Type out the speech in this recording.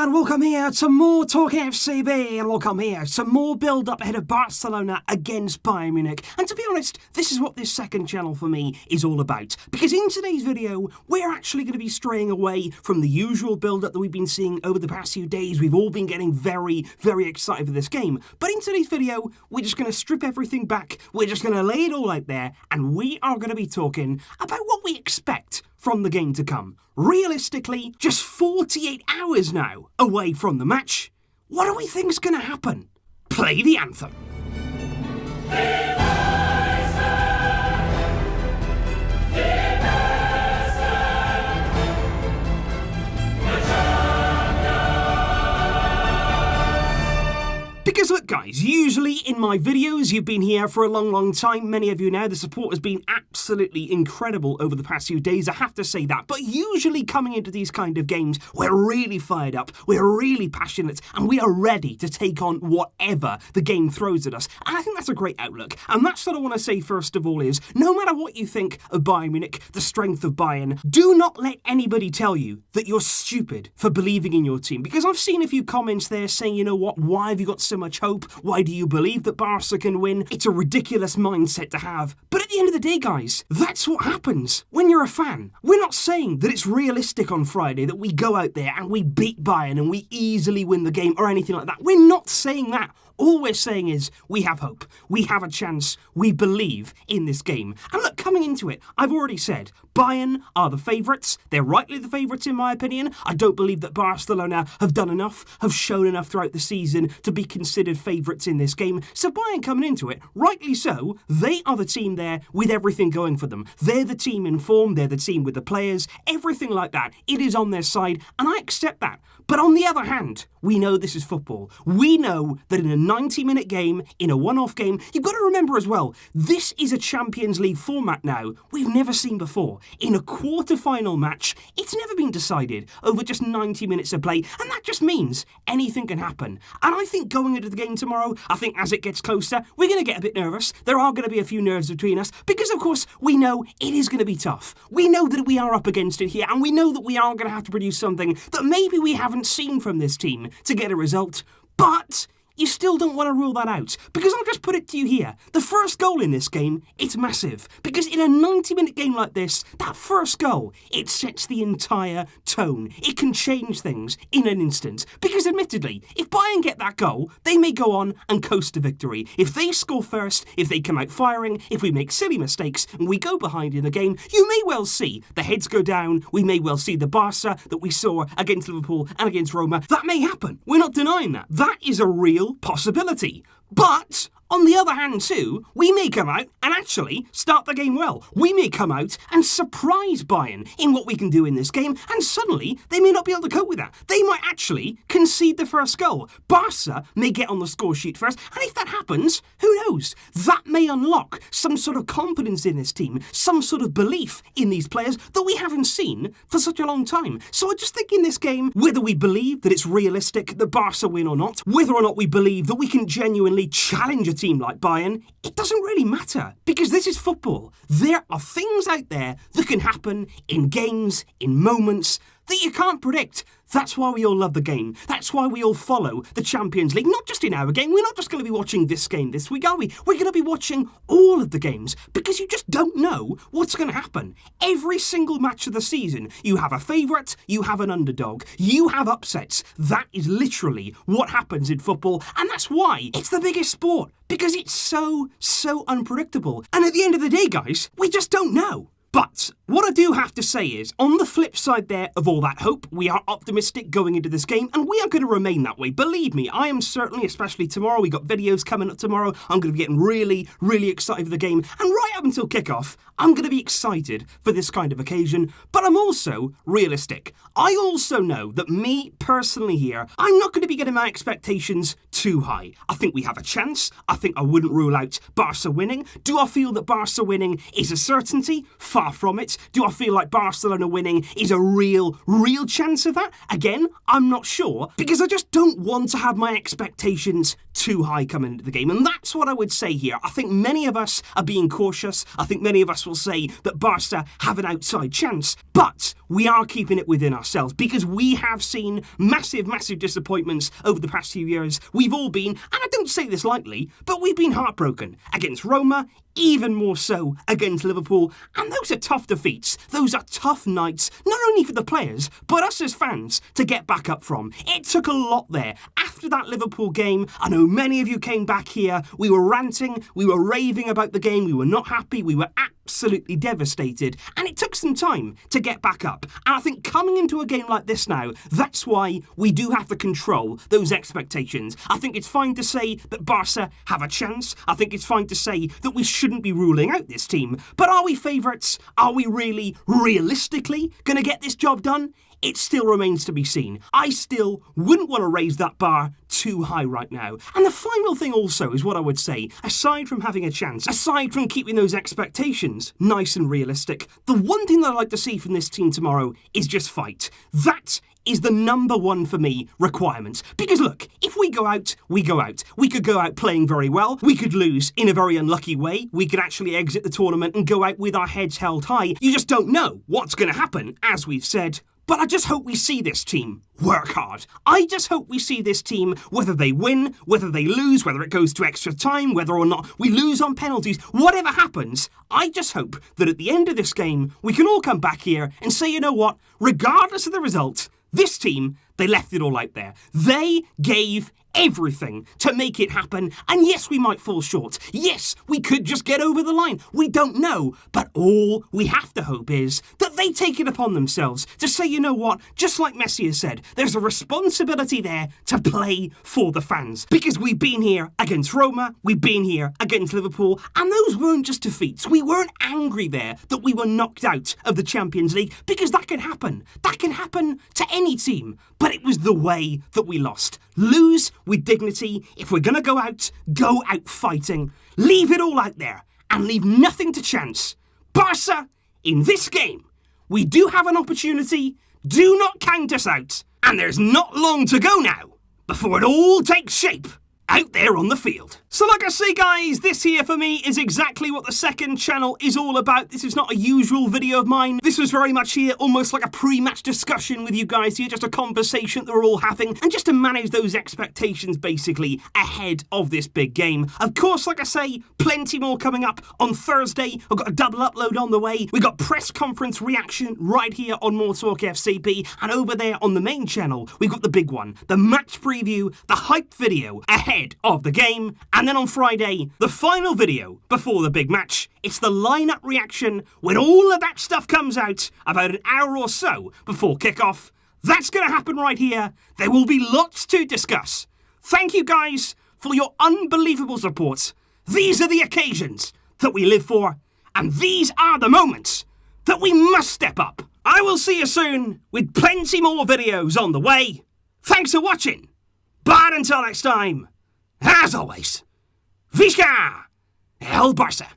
And welcome here to MoreTalkFCB, and welcome here to more build-up ahead of Barcelona against Bayern Munich. And to be honest, this is what this second channel for me is all about. Because in today's video, we're actually going to be straying away from the usual build-up that we've been seeing over the past few days. We've all been getting very, very excited for this game. But in today's video, we're just going to strip everything back, we're just going to lay it all out there, and we are going to be talking about what we expect from the game to come. Realistically, just 48 hours now away from the match. What do we think's going to happen? Play the anthem. Because look guys, usually in my videos, you've been here for a long time, many of you now, the support has been absolutely incredible over the past few days, I have to say that, but usually coming into these kind of games, we're really fired up, we're really passionate, and we are ready to take on whatever the game throws at us, and I think that's a great outlook, and that's what I want to say first of all is, no matter what you think of Bayern Munich, the strength of Bayern, do not let anybody tell you that you're stupid for believing in your team, because I've seen a few comments there saying, you know what, why have you got so much hope? Why do you believe that Barca can win? It's a ridiculous mindset to have. But at the end of the day, guys, that's what happens when you're a fan. We're not saying that it's realistic on Friday that we go out there and we beat Bayern and we easily win the game or anything like that. We're not saying that. All we're saying is we have hope, we have a chance, we believe in this game. And look, coming into it, I've already said, Bayern are the favourites. They're rightly the favourites in my opinion. I don't believe that Barcelona have done enough, have shown enough throughout the season to be considered favourites in this game. So Bayern coming into it, rightly so, they are the team there with everything going for them. They're the team in form, they're the team with the players, everything like that. It is on their side, and I accept that. But on the other hand, we know this is football. We know that in a 90-minute game, in a one-off game, you've got to remember as well, this is a Champions League format now we've never seen before. In a quarter-final match, it's never been decided over just 90 minutes of play, and that just means anything can happen. And I think going into the game tomorrow, I think as it gets closer, we're going to get a bit nervous. There are going to be a few nerves between us, because of course, we know it is going to be tough. We know that we are up against it here, and we know that we are going to have to produce something that maybe we haven't seen from this team to get a result, but you still don't want to rule that out, because I'll just put it to you here, the first goal in this game, it's massive, because in a 90-minute game like this, that first goal, it sets the entire tone. It can change things in an instant, because admittedly, if Bayern get that goal, they may go on and coast to victory. If they score first, if they come out firing, if we make silly mistakes, and we go behind in the game, you may well see the heads go down, we may well see the Barça that we saw against Liverpool and against Roma. That may happen. We're not denying that. That is a real possibility. But on the other hand too, we may come out and actually start the game well. We may come out and surprise Bayern in what we can do in this game, and suddenly they may not be able to cope with that. They might actually concede the first goal. Barca may get on the score sheet first, and if that happens, who knows? That may unlock some sort of confidence in this team, some sort of belief in these players that we haven't seen for such a long time. So I just think in this game, whether we believe that it's realistic that Barca win or not, whether or not we believe that we can genuinely challenge a team like Bayern, it doesn't really matter, because this is football. There are things out there that can happen in games, in moments, that you can't predict. That's why we all love the game. That's why we all follow the Champions League. Not just in our game. We're not just going to be watching this game this week, are we? We're going to be watching all of the games, because you just don't know what's going to happen. Every single match of the season, you have a favourite, you have an underdog, you have upsets. That is literally what happens in football, and that's why it's the biggest sport, because it's so unpredictable. And at the end of the day, guys, we just don't know. But what I do have to say is, on the flip side there of all that hope, we are optimistic going into this game, and we are going to remain that way. Believe me, I am certainly, especially tomorrow, we got videos coming up tomorrow, I'm going to be getting really excited for the game, and right up until kickoff, I'm going to be excited for this kind of occasion, but I'm also realistic. I also know that me, personally here, I'm not going to be getting my expectations too high. I think we have a chance. I think I wouldn't rule out Barca winning. Do I feel that Barca winning is a certainty? Far Far from it. Do I feel like Barcelona winning is a real chance of that? Again, I'm not sure, because I just don't want to have my expectations too high coming into the game, and that's what I would say here. I think many of us are being cautious. I think many of us will say that Barca have an outside chance, but we are keeping it within ourselves, because we have seen massive disappointments over the past few years. We've all been, and I don't say this lightly, but we've been heartbroken against Roma, even more so against Liverpool, and those are tough defeats. Those are tough nights, not only for the players, but us as fans to get back up from. It took a lot there. After that Liverpool game, I know many of you came back here, we were ranting, we were raving about the game, we were not happy, we were absolutely devastated, and it took some time to get back up. And I think coming into a game like this now, that's why we do have to control those expectations. I think it's fine to say that Barca have a chance. I think it's fine to say that we shouldn't be ruling out this team. But are we favourites? Are we really, realistically going to get this job done? It still remains to be seen. I still wouldn't want to raise that bar too high right now. And the final thing also is what I would say, aside from having a chance, aside from keeping those expectations nice and realistic, the one thing that I'd like to see from this team tomorrow is just fight. That is the number one for me requirement. Because look, if we go out, we go out. We could go out playing very well. We could lose in a very unlucky way. We could actually exit the tournament and go out with our heads held high. You just don't know what's going to happen, as we've said. But I just hope we see this team work hard. I just hope we see this team, whether they win, whether they lose, whether it goes to extra time, whether or not we lose on penalties, whatever happens, I just hope that at the end of this game, we can all come back here and say, you know what, regardless of the result, this team, they left it all out there. They gave everything to make it happen, and yes, we might fall short. Yes, we could just get over the line. We don't know, but all we have to hope is that they take it upon themselves to say, you know what, just like Messi has said, there's a responsibility there to play for the fans, because we've been here against Roma, we've been here against Liverpool, and those weren't just defeats. We weren't angry there that we were knocked out of the Champions League, because that can happen. That can happen to any team, but it was the way that we lost. Lose with dignity. If we're going to go out fighting. Leave it all out there and leave nothing to chance. Barca, in this game, we do have an opportunity. Do not count us out. And there's not long to go now before it all takes shape out there on the field. So like I say, guys, this here for me is exactly what the second channel is all about. This is not a usual video of mine. This was very much here almost like a pre-match discussion with you guys here, just a conversation that we're all having, and just to manage those expectations basically ahead of this big game. Of course, like I say, plenty more coming up on Thursday. I've got a double upload on the way. We've got press conference reaction right here on MoreTalkFCB, and over there on the main channel, we've got the big one, the match preview, the hype video ahead of the game, and then on Friday, the final video before the big match. It's the lineup reaction when all of that stuff comes out about an hour or so before kickoff. That's going to happen right here. There will be lots to discuss. Thank you guys for your unbelievable support. These are the occasions that we live for, and these are the moments that we must step up. I will see you soon with plenty more videos on the way. Thanks for watching. But until next time, as always, Visca el Barça!